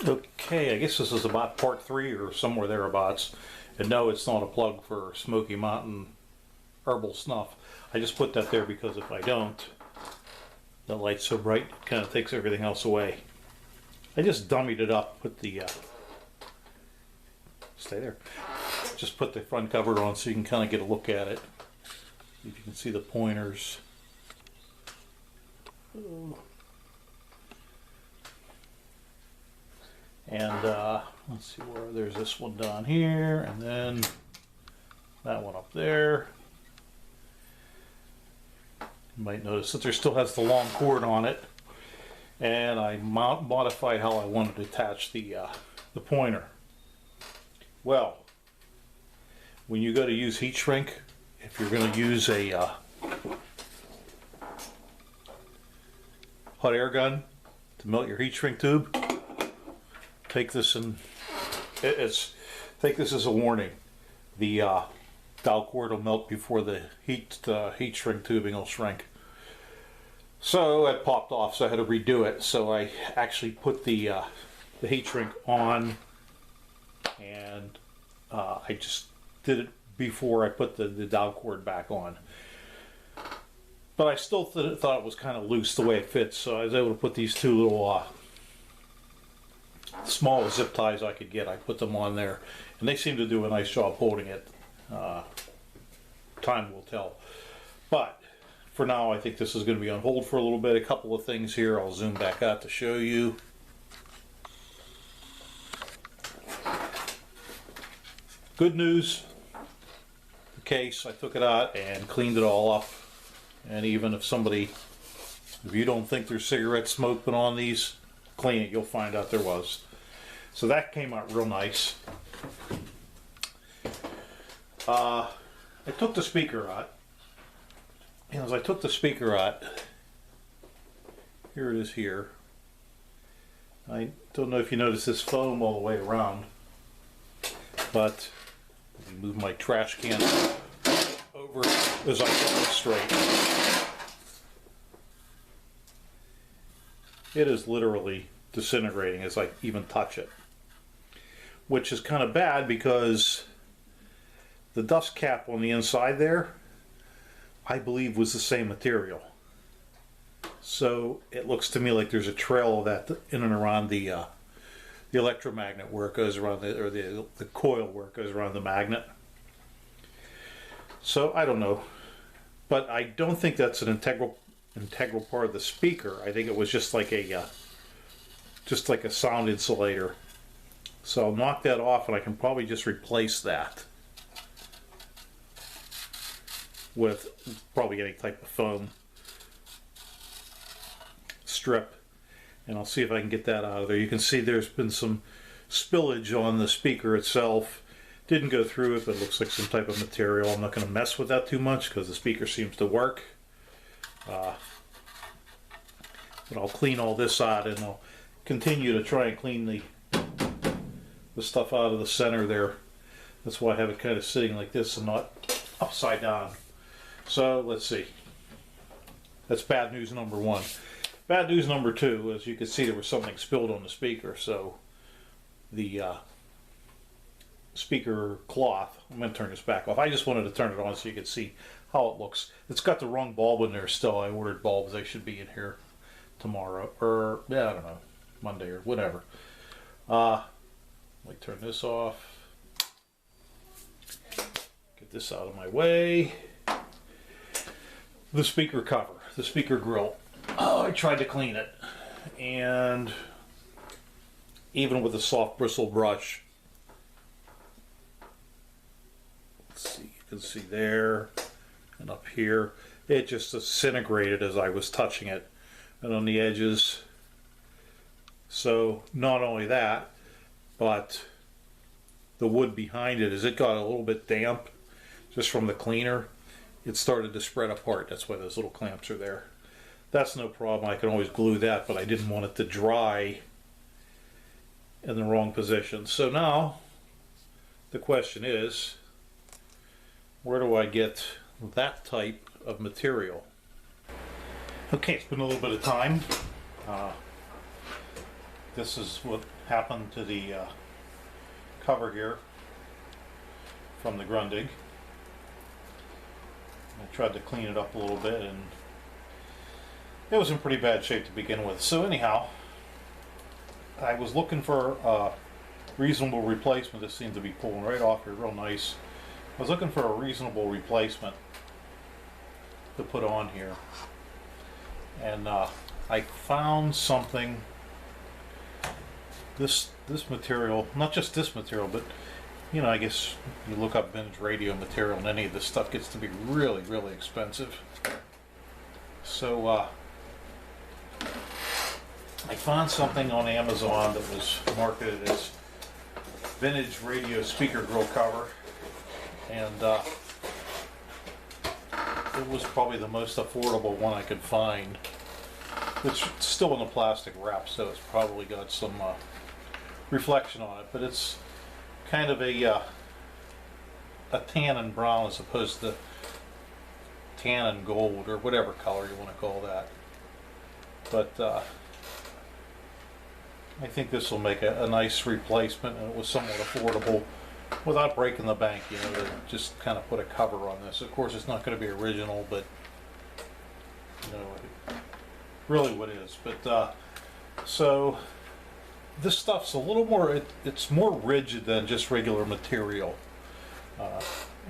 Okay, I guess this is about part 3 or somewhere thereabouts. And no, it's not a plug for Smoky Mountain herbal snuff. I just put that there because if I don't, the light's so bright it kind of takes everything else away. I just dummied it up, put the stay there. Just put the front cover on so you can kind of get a look at it. If you can see the pointers. And let's see where there's this one down here, and then that one up there. You might notice that there still has the long cord on it, and I modified how I wanted to attach the pointer. Well, when you go to use heat shrink, if you're going to use a hot air gun to melt your heat shrink tube, take this and take this as a warning. The dowel cord will melt before the heat shrink tubing will shrink. So it popped off, so I had to redo it. So I actually put the heat shrink on, and I just did it before I put the dowel cord back on. But I still thought it was kind of loose the way it fits, so I was able to put these two little small zip ties I could get. I put them on there, and they seem to do a nice job holding it. Time will tell. But for now, I think this is going to be on hold for a little bit. A couple of things here I'll zoom back out to show you. Good news, the case, I took it out and cleaned it all up. And even if you don't think there's cigarette smoke been on these, clean it, you'll find out there was. So that came out real nice. I took the speaker out. And as I took the speaker out, here it is here. I don't know if you notice this foam all the way around, but let me move my trash can over as I demonstrate. It is literally disintegrating as I even touch it, which is kind of bad because the dust cap on the inside there, I believe, was the same material. So it looks to me like there's a trail of that in and around the electromagnet where it goes around the coil where it goes around the magnet. So I don't know, but I don't think that's an integral part of the speaker. I think it was just like a sound insulator. So I'll knock that off, and I can probably just replace that with probably any type of foam strip, and I'll see if I can get that out of there. You can see there's been some spillage on the speaker itself. Didn't go through it, but it looks like some type of material. I'm not going to mess with that too much because the speaker seems to work. But I'll clean all this out, and I'll continue to try and clean the stuff out of the center there. That's why I have it kind of sitting like this and not upside down. So let's see. That's bad news number 1. Bad news number 2, as you can see, there was something spilled on the speaker. So the speaker cloth, I'm going to turn this back off. I just wanted to turn it on so you could see how it looks. It's got the wrong bulb in there still. I ordered bulbs. They should be in here tomorrow, or yeah, I don't know, Monday or whatever. Let me turn this off. Get this out of my way. The speaker cover, the speaker grill. Oh, I tried to clean it, and even with a soft bristle brush, let's see, you can see there and up here, it just disintegrated as I was touching it, and on the edges. So not only that, but the wood behind it, as it got a little bit damp just from the cleaner, it started to spread apart. That's why those little clamps are there. That's no problem. I can always glue that, but I didn't want it to dry in the wrong position. So now the question is, where do I get that type of material? Okay, it's been a little bit of time. This is what happened to the cover here from the Grundig. I tried to clean it up a little bit, and it was in pretty bad shape to begin with. So anyhow, I was looking for a reasonable replacement. This seemed to be pulling right off here real nice. I was looking for a reasonable replacement to put on here, and I found something. This material, not just this material, but you know, I guess you look up vintage radio material, and any of this stuff gets to be really, really expensive. So I found something on Amazon that was marketed as vintage radio speaker grill cover, and it was probably the most affordable one I could find. It's still in a plastic wrap, so it's probably got some reflection on it, but it's kind of a tan and brown as opposed to tan and gold, or whatever color you want to call that. But I think this will make a nice replacement, and it was somewhat affordable without breaking the bank, you know, to just kind of put a cover on this. Of course, it's not going to be original, but you know, really what is. But so this stuff's a little more, it's more rigid than just regular material.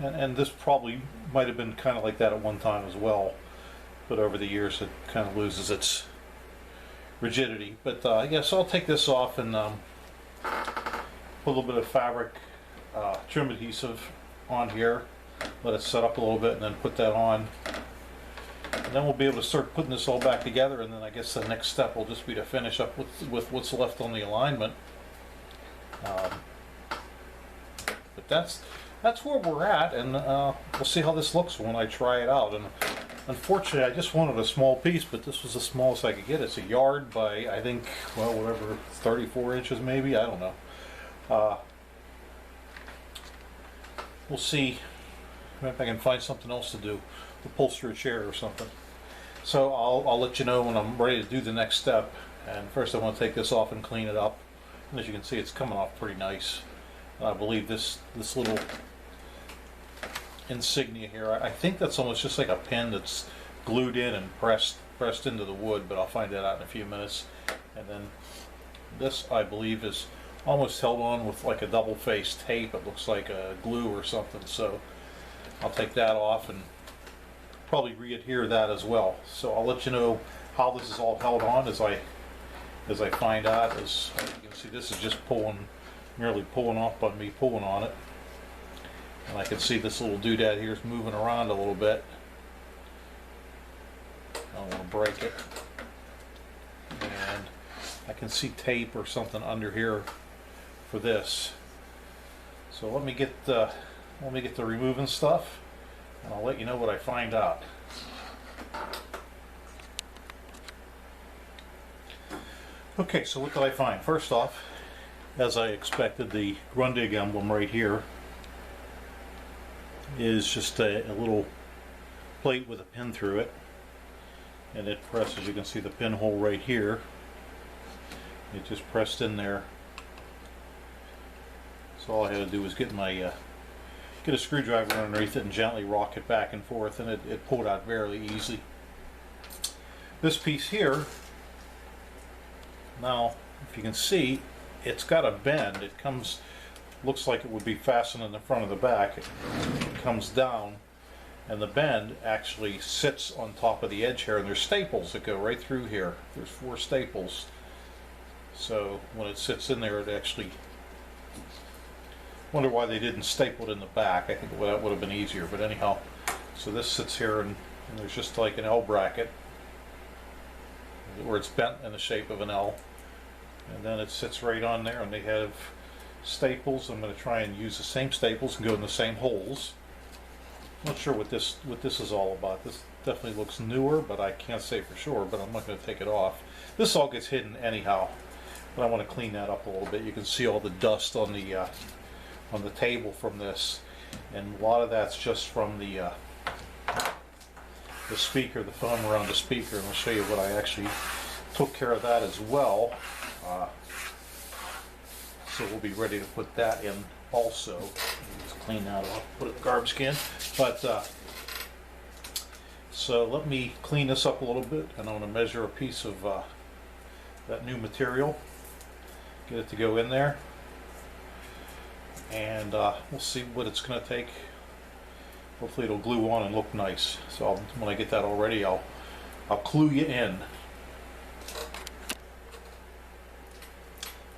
And this probably might have been kind of like that at one time as well, but over the years it kind of loses its rigidity. But yeah, so I'll take this off and put a little bit of fabric trim adhesive on here, let it set up a little bit, and then put that on. And then we'll be able to start putting this all back together, and then I guess the next step will just be to finish up with what's left on the alignment. But that's where we're at, and we'll see how this looks when I try it out. And unfortunately, I just wanted a small piece, but this was the smallest I could get. It's a yard by, I think, well, whatever, 34 inches maybe, I don't know. We'll see if I can find something else to do, upholster a chair or something. So I'll let you know when I'm ready to do the next step. And first I want to take this off and clean it up. And as you can see, it's coming off pretty nice. And I believe this little insignia here, I think that's almost just like a pin that's glued in and pressed into the wood, but I'll find that out in a few minutes. And then this, I believe, is almost held on with like a double-faced tape. It looks like a glue or something. So I'll take that off and probably re-adhere that as well. So I'll let you know how this is all held on as I find out. As you can see, this is just merely pulling off by me pulling on it. And I can see this little doodad here is moving around a little bit. I don't want to break it. And I can see tape or something under here for this. So let me get the removing stuff, and I'll let you know what I find out. Okay, so what did I find? First off, as I expected, the Grundig emblem right here is just a little plate with a pin through it, and it presses. You can see the pinhole right here. It just pressed in there. So all I had to do was get a screwdriver underneath it and gently rock it back and forth, and it pulled out very easily. This piece here, now if you can see, it's got a bend. It looks like it would be fastened in the front of the back. It comes down, and the bend actually sits on top of the edge here, and there's staples that go right through here. There's 4 staples. So when it sits in there, it actually, wonder why they didn't staple it in the back. I think that would have been easier, but anyhow, so this sits here, and there's just like an L bracket where it's bent in the shape of an L, and then it sits right on there, and they have staples. I'm going to try and use the same staples and go in the same holes. Not sure what this is all about. This definitely looks newer, but I can't say for sure, but I'm not going to take it off. This all gets hidden anyhow, but I want to clean that up a little bit. You can see all the dust on the table from this, and a lot of that's just from the speaker, the foam around the speaker, and I'll show you what I actually took care of that as well. So we'll be ready to put that in also. Let's clean that off, put it in the garbage can. But so let me clean this up a little bit, and I'm going to measure a piece of that new material, get it to go in there, and we'll see what it's going to take. Hopefully it'll glue on and look nice. So when I get that all ready, I'll clue you in.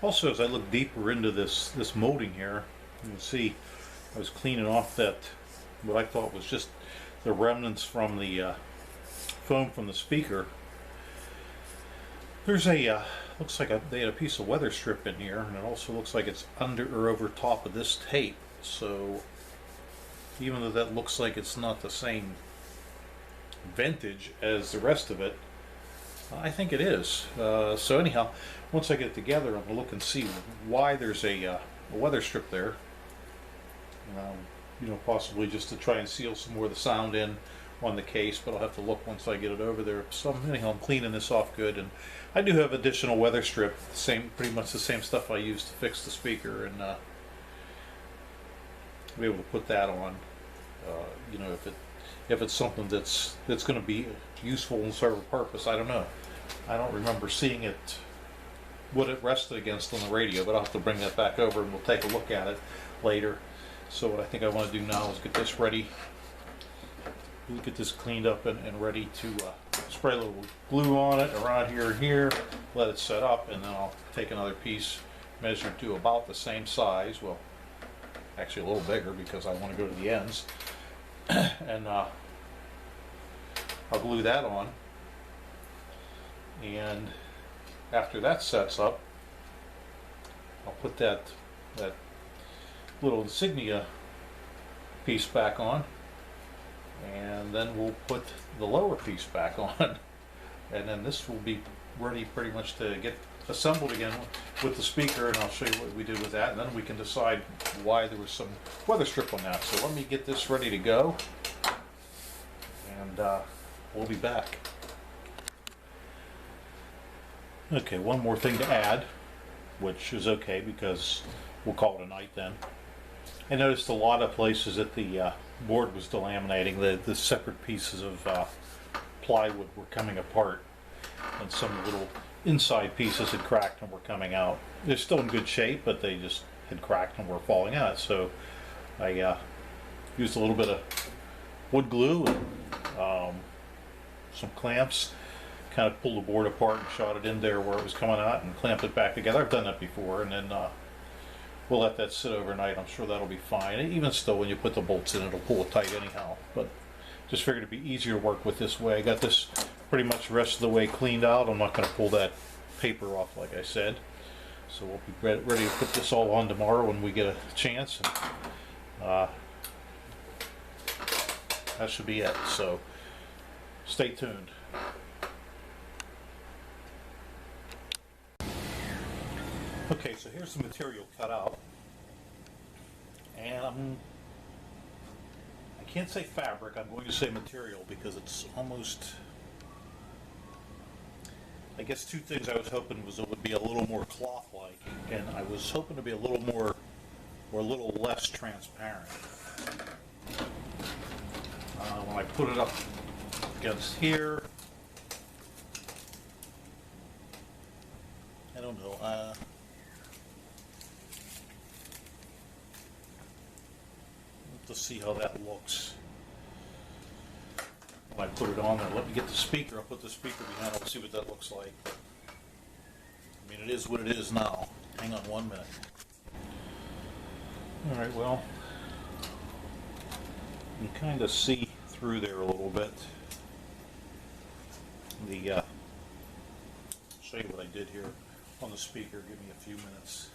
Also, as I look deeper into this molding here, you can see I was cleaning off that, what I thought was just the remnants from the foam from the speaker. There's a, looks like they had a piece of weather strip in here, and it also looks like it's under or over top of this tape. So even though that looks like it's not the same vintage as the rest of it, I think it is. So anyhow, once I get it together, I'm going to look and see why there's a weather strip there. You know, possibly just to try and seal some more of the sound in on the case, but I'll have to look once I get it over there. So anyhow, I'm cleaning this off good, and I do have additional weather strip, pretty much the same stuff I used to fix the speaker, and be able to put that on. You know, if it's something that's going to be useful and serve a purpose, I don't know. I don't remember seeing it, what it rested against on the radio, but I'll have to bring that back over and we'll take a look at it later. So what I think I want to do now is get this ready, get this cleaned up and ready to spray a little glue on it around here and here, let it set up, and then I'll take another piece measured to about the same size, well actually a little bigger because I want to go to the ends, and I'll glue that on, and after that sets up, I'll put that little insignia piece back on, and then we'll put the lower piece back on, and then this will be ready pretty much to get assembled again with the speaker, and I'll show you what we did with that, and then we can decide why there was some weather strip on that. So let me get this ready to go, and we'll be back. Okay, one more thing to add, which is okay because we'll call it a night then. I noticed a lot of places that the board was delaminating, the separate pieces of plywood were coming apart, and some little inside pieces had cracked and were coming out. They're still in good shape, but they just had cracked and were falling out. So I used a little bit of wood glue and some clamps, kind of pulled the board apart and shot it in there where it was coming out and clamped it back together. I've done that before, and then we'll let that sit overnight. I'm sure that'll be fine. Even still, when you put the bolts in, it'll pull it tight anyhow. But just figured it'd be easier to work with this way. I got this pretty much the rest of the way cleaned out. I'm not going to pull that paper off, like I said. So we'll be ready to put this all on tomorrow when we get a chance. And, that should be it. So stay tuned. Okay, so here's the material cut out, and I can't say fabric, I'm going to say material because it's almost, I guess two things I was hoping was it would be a little more cloth-like, and I was hoping to be a little more, or a little less transparent. When I put it up against here, I don't know, to see how that looks when I put it on there. Let me get the speaker. I'll put the speaker behind it. We'll see what that looks like. I mean, it is what it is now. Hang on 1 minute. Alright, well, you can kind of see through there a little bit. I'll show you what I did here on the speaker. Give me a few minutes.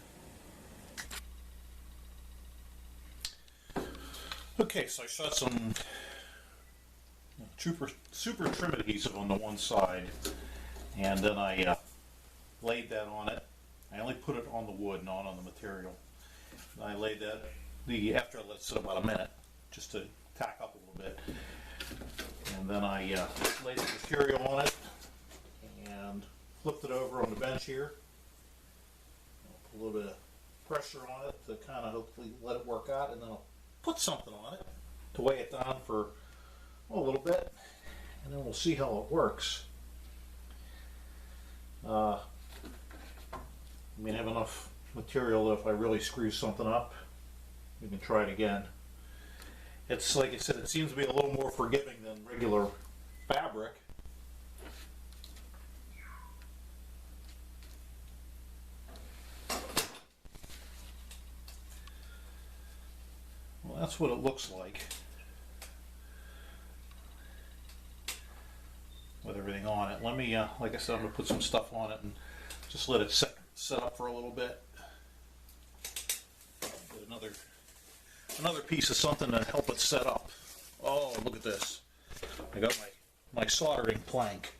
Okay, so I shot some super trim adhesive on the one side, and then I laid that on it. I only put it on the wood, not on the material. And I laid that after I let it sit about a minute, just to tack up a little bit. And then I laid the material on it and flipped it over on the bench here. I'll put a little bit of pressure on it to kind of hopefully let it work out, and then I'll put something on it to weigh it down for a little bit, and then we'll see how it works. I mean, I have enough material that if I really screw something up, we can try it again. It's like I said, it seems to be a little more forgiving than regular fabric. Well, that's what it looks like with everything on it. Let me, like I said, I'm going to put some stuff on it and just let it set up for a little bit. Get another piece of something to help it set up. Oh, look at this. I got my soldering plank.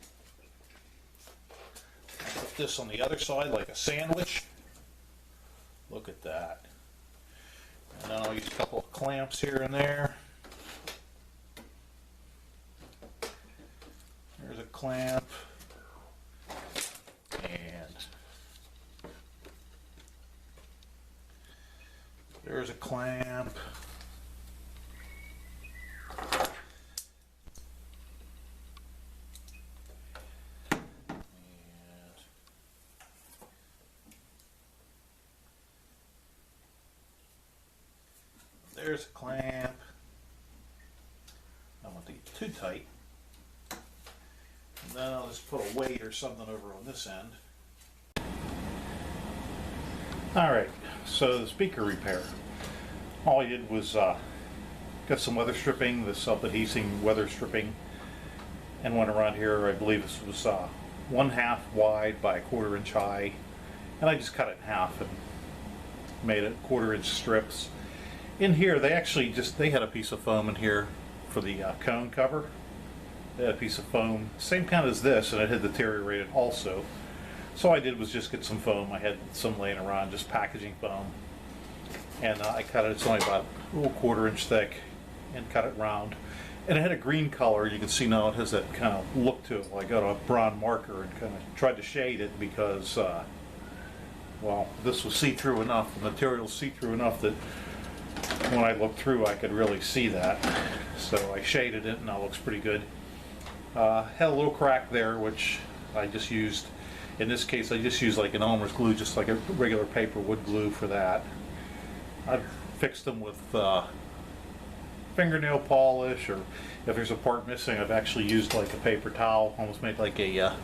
I put this on the other side like a sandwich. Look at that. And then I'll use a couple of clamps here and there. There's a clamp. And there's a clamp. There's a clamp. I don't want to get too tight. And then I'll just put a weight or something over on this end. Alright, so the speaker repair. All I did was got some weather stripping, the self-adhesing weather stripping, and went around here. I believe this was 1/2 wide by 1/4 inch high, and I just cut it in half and made it 1/4 inch strips. In here, they actually they had a piece of foam in here for the cone cover. They had a piece of foam, same kind as this, and it had deteriorated also. So all I did was just get some foam. I had some laying around, just packaging foam. And I cut it, it's only about a little 1/4 inch thick, and cut it round. And it had a green color. You can see now it has that kind of look to it. Well, I got a brown marker and kind of tried to shade it because, well, this was see-through enough, the material's see-through enough that when I looked through I could really see that. So I shaded it and now it looks pretty good. Had a little crack there which I just used, in this case I just used like an Elmer's glue, just like a regular paper wood glue for that. I've fixed them with fingernail polish, or if there's a part missing I've actually used like a paper towel, almost made like a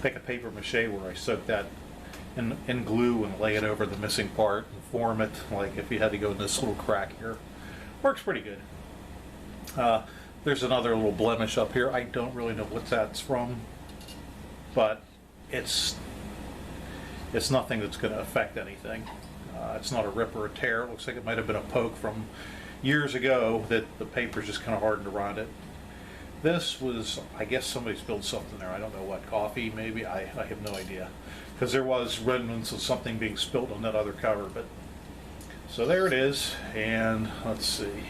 paper mache where I soak that in glue and lay it over the missing part and form it, like if you had to go in this little crack here. Works pretty good. There's another little blemish up here. I don't really know what that's from, but it's nothing that's going to affect anything. It's not a rip or a tear. It looks like it might have been a poke from years ago that the paper's just kind of hardened around it. This was, I guess somebody spilled something there. I don't know what, coffee maybe? I have no idea. Because there was remnants of something being spilled on that other cover. But so there it is, and let's see.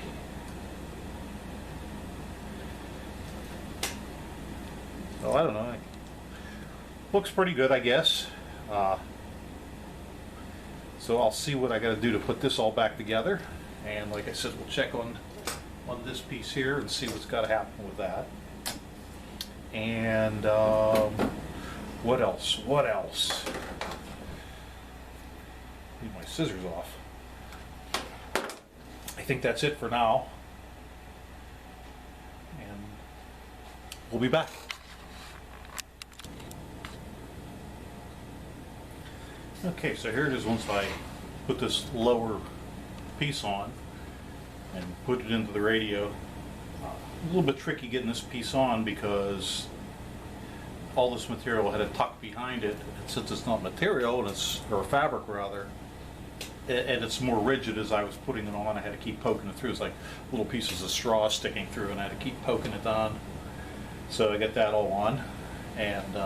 Well, I don't know. Looks pretty good, I guess. So I'll see what I got to do to put this all back together. And like I said, we'll check on this piece here and see what's got to happen with that. And what else? What else? Leave my scissors off. I think that's it for now. And we'll be back. Okay, so here it is once I put this lower piece on and put it into the radio. A little bit tricky getting this piece on because all this material had it tucked behind it, and since it's not material, and or fabric rather, and it's more rigid as I was putting it on, I had to keep poking it through. It's like little pieces of straw sticking through, and I had to keep poking it on. So I got that all on, and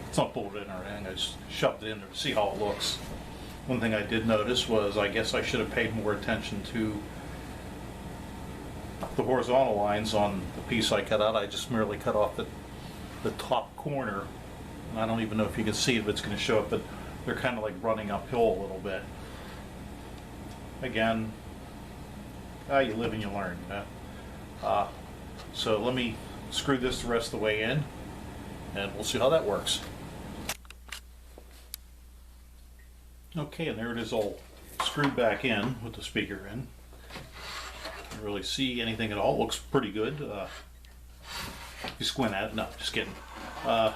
it's not bolted in or anything. I just shoved it in there to see how it looks. One thing I did notice was I guess I should have paid more attention to the horizontal lines on the piece I cut out. I just merely cut off the top corner. And I don't even know if you can see it, but it's going to show up that they're kind of like running uphill a little bit. again, you live and you learn. So let me screw this the rest of the way in, and we'll see how that works. Okay, and there it is all screwed back in with the speaker in. Can't really see anything at all. Looks pretty good. If you squint at it, no, just kidding. That's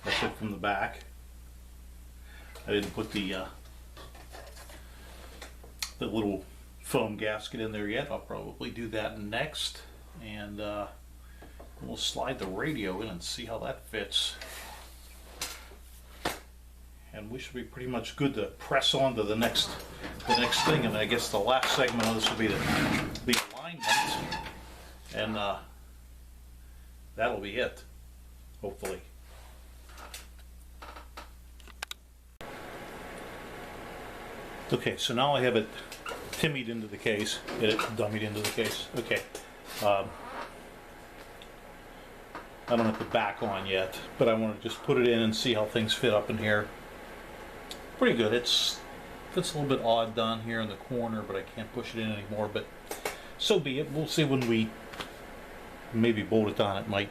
it from the back. I didn't put the little foam gasket in there yet. I'll probably do that next, and we'll slide the radio in and see how that fits. And we should be pretty much good to press on to the next thing. And I guess the last segment of this will be the alignment, and that'll be it, hopefully. Okay, so now I have it timmied into the case, dummied into the case. Okay. I don't have the back on yet, but I want to just put it in and see how things fit up in here. Pretty good. Fits a little bit odd down here in the corner, but I can't push it in anymore. But so be it. We'll see when we maybe bolt it down. It might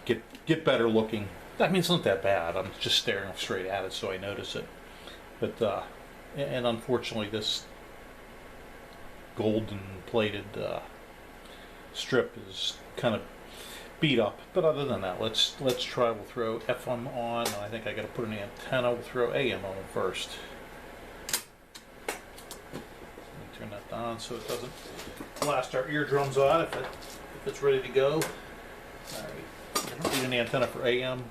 get better looking. I mean, it's not that bad. I'm just staring straight at it, so I notice it. But and unfortunately, this golden plated strip is kind of beat up, but other than that, let's try. We'll throw FM on. I think I got to put an antenna. We'll throw AM on first. Let me turn that down so it doesn't blast our eardrums out if it's ready to go. All right, I don't need an antenna for AM.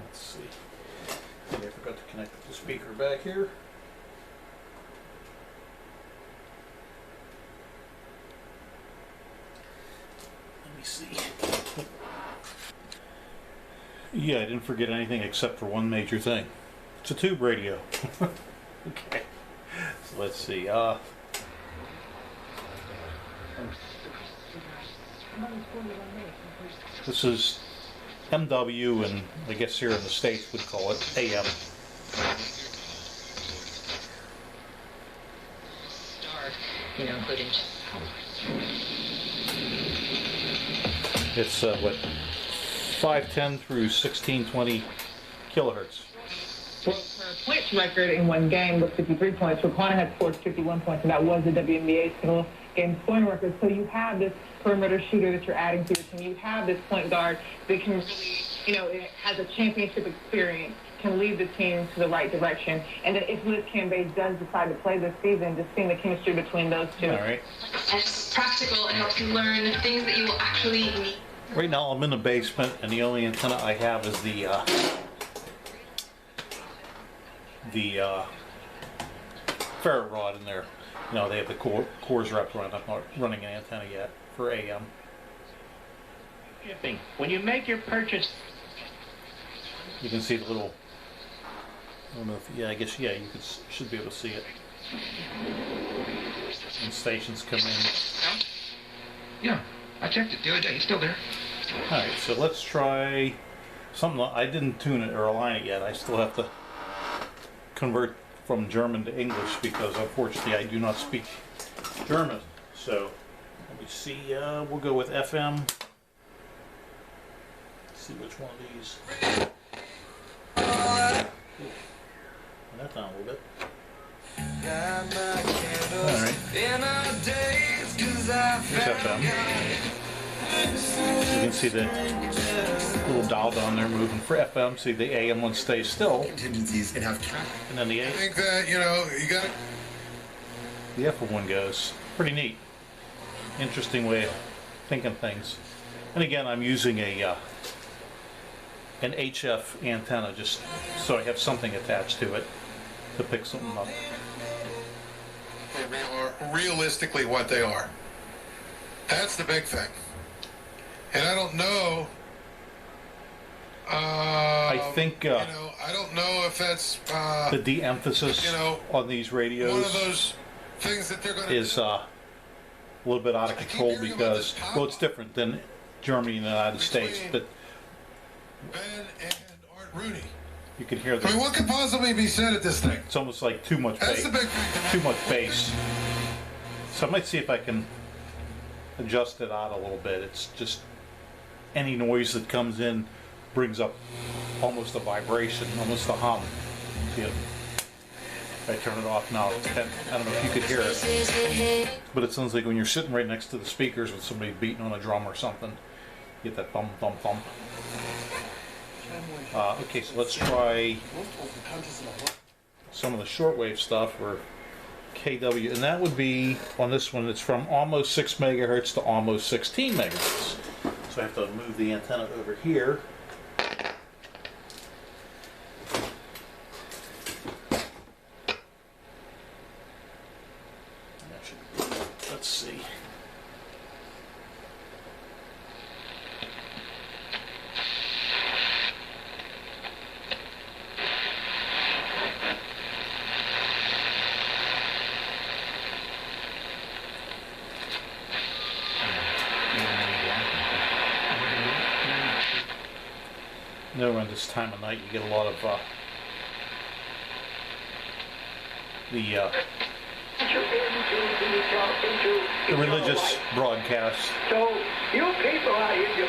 Let's see. Maybe I forgot to connect the speaker back here. See. Yeah, I didn't forget anything except for one major thing. It's a tube radio. Okay. So let's see. This is MW, and I guess here in the States we'd call it AM. It's what, 510 through 1620 kilohertz. Well, her points record in one game was 53 points. Raquana had scored 51 points, and that was the WNBA single game scoring record. So you have this perimeter shooter that you're adding to your team. You have this point guard that can really, it has a championship experience, can lead the team to the right direction. And then if Liz Cambage does decide to play this season, just seeing the chemistry between those two. All right. And it's practical. It helps you learn things that you will actually need. Right now I'm in the basement, and the only antenna I have is the ferret rod in there. They have the cores wrapped around. I'm not running an antenna yet for AM. Shipping. When you make your purchase, you can see the little. I don't know if, I guess you should be able to see it. And stations come in. Yeah, I checked it the other day. It's still there. All right, so let's try something. I didn't tune it or align it yet. I still have to convert from German to English because unfortunately I do not speak German. So let me see. We'll go with FM. Let's see which one of these. Turn that down a little bit. All right. Here's FM. You can see the little dial down there moving for FM. See the AM one stays still. Contingencies and have And then the I think that, you got the FM one goes. Pretty neat. Interesting way of thinking things. And again, I'm using an HF antenna just so I have something attached to it to pick something up. realistically what they are. That's the big thing. And I don't know. I think I don't know if that's the de-emphasis on these radios one of those things that they're going to is a little bit out of control because, well, it's different than Germany and the United States. But Ben and Art Rooney. You can hear I mean, what could possibly be said at this thing? It's almost like too much That's bass. the big thing. Too much bass. So I might see if I can adjust it out a little bit. It's just any noise that comes in brings up almost a vibration, almost a hum. See it? If I turn it off now, I don't know if you could hear it, but it sounds like when you're sitting right next to the speakers with somebody beating on a drum or something, you get that thump, thump, thump. Okay, so let's try some of the shortwave stuff, or KW, and that would be, on this one, it's from almost 6 megahertz to almost 16 megahertz. So I have to move the antenna over here. Let's see. No, around this time of night you get a lot of the religious broadcasts. So you people are you.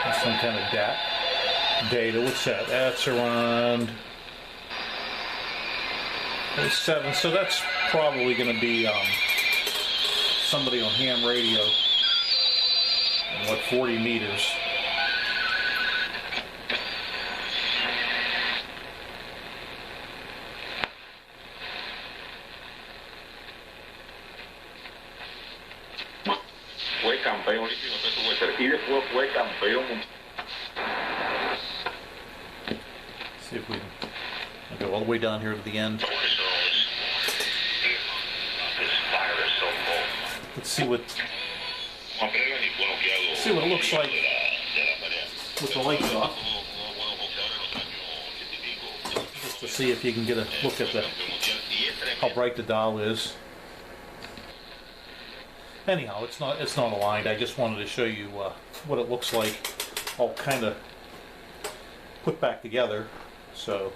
That's some kind of data. What's that? That's around 7. So that's probably going to be somebody on ham radio. What, 40 meters? Fue campeón olímpico y después fue campeón. See if we can go all the way down here to the end. Let's see what it looks like with the lights off. Just to see if you can get a look at how bright the dial is. Anyhow, it's not aligned. I just wanted to show you what it looks like, all kind of put back together. So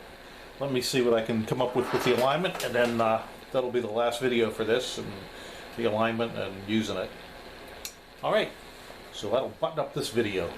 let me see what I can come up with the alignment, and then that'll be the last video for this, and the alignment and using it. All right, so that'll button up this video.